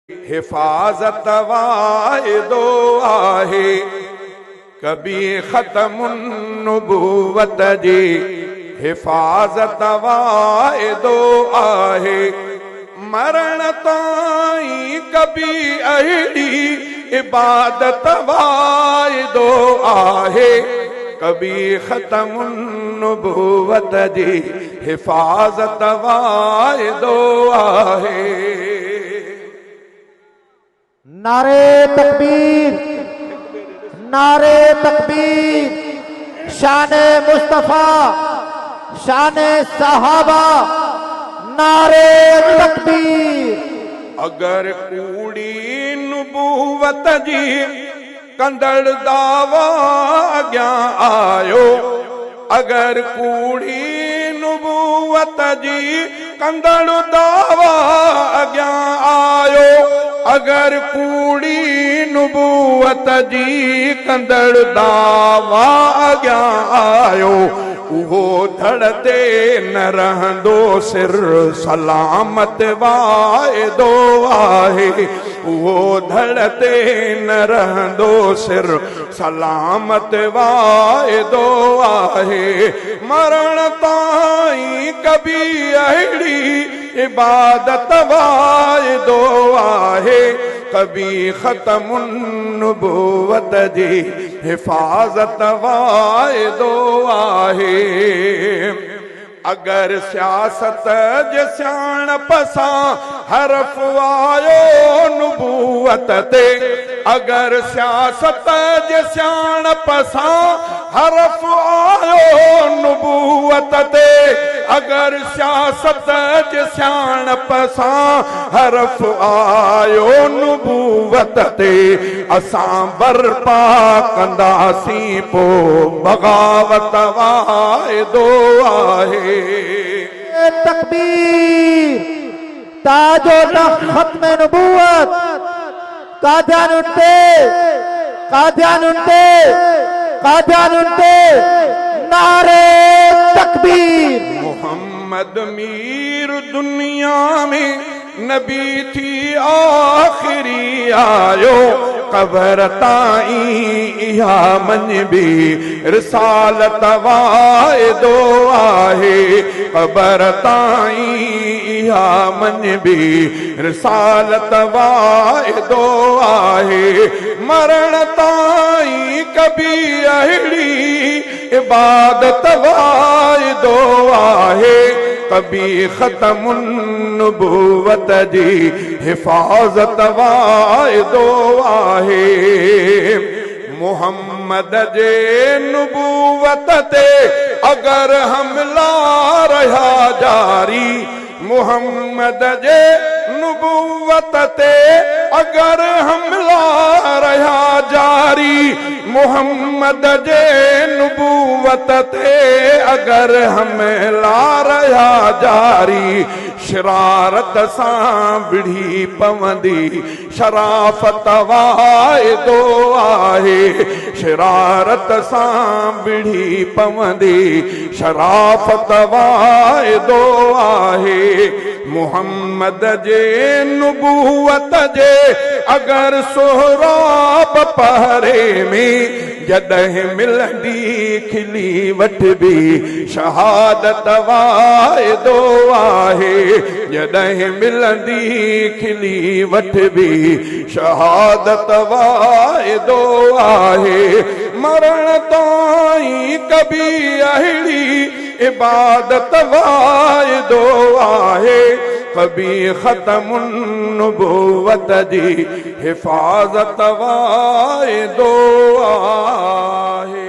हिफाजत वाइदो आहे, कभी ख़त्मुन नुबुवत जी हिफाजत वाइदो आहे। मरण ताईं कभी अहिड़ी इबादत वाइदो आहे, कभी ख़त्मुन नुबुवत जी हिफाजत वाइदो आहे। नारे तकबीर, नारे तकबीर, शाने मुस्तफा, शाने सहाबा, नारे तकबीर। अगर कूड़ी नुबुवत जी कंदड़ दावा अॻियां आयो, अगर कूड़ी नुबुवत जी कंदड़ दावा अॻियां आयो, अगर कूड़ी नुबुवत जी कंदड़ दावा अॻियां आयो, उहो धड़ ते न रहंदो सिर सलामत वाइदो आहे, उहो धड़ ते न रहंदो सिर सलामत वाइदो आहे। मरण ताईं कभी अहिड़ी इबादत वाइदो आहे, कभी ख़त्मुन नुबुवत जी हिफाजत वाइदो आहे। अगर सियासत जे सियाणप सां हरफ आयो नुबुवत ते, अगर सियासत जे सियाणप सां हरफ आयो नुबुवत ते, अगर सियासत जे सियाणप सां हरफ आयो नुबुवत ते, असां बर्पा कंदासीं पो बगावत वाइदो आहे। तकबीर, ताजो खत्म नबूवत, कादियानुंटे, कादियानुंटे, कादियानुंटे, नारे तकबीर। मोहम्मद मीर दुनिया में नबी थी आखिरी आयो, कब्र ताईं इहा मनबी रिसालत वाइदो आहे, कब्र ताईं इहा मनबी रिसालत वाइदो आहे। मरण ताईं कभी अहिड़ी इबादत वाइदो आहे, कभी ख़त्मुन नुबुवत जी हिफाजत वाइदो आहे। मुहम्मद जे नुबुवत ते अगर हमला रहा जारी, मुहम्मद जे नुबुवत ते अगर हमला रहा जारी, मुहम्मद जे नुबुवत ते अगर हमला रहा जारी, शरारत सां बिढ़ी पवंदी शराफत वाइदो आहे, शरारत सां बिढ़ी पवंदी शराफत वाइदो आहे। मुहम्मद जे नुबुवत जे अगर सोहराब पहरे में जॾहिं मिलंदी खिली वठबी शहादत वाइदो आहे, जॾहिं मिलंदी खिली वठबी शहादत वाइदो आहे। मरण ताईं कभी अहिड़ी इबादत वाइदो आहे, कभी ख़त्मुन नुबुवत जी हिफाजत वाइदो आहे।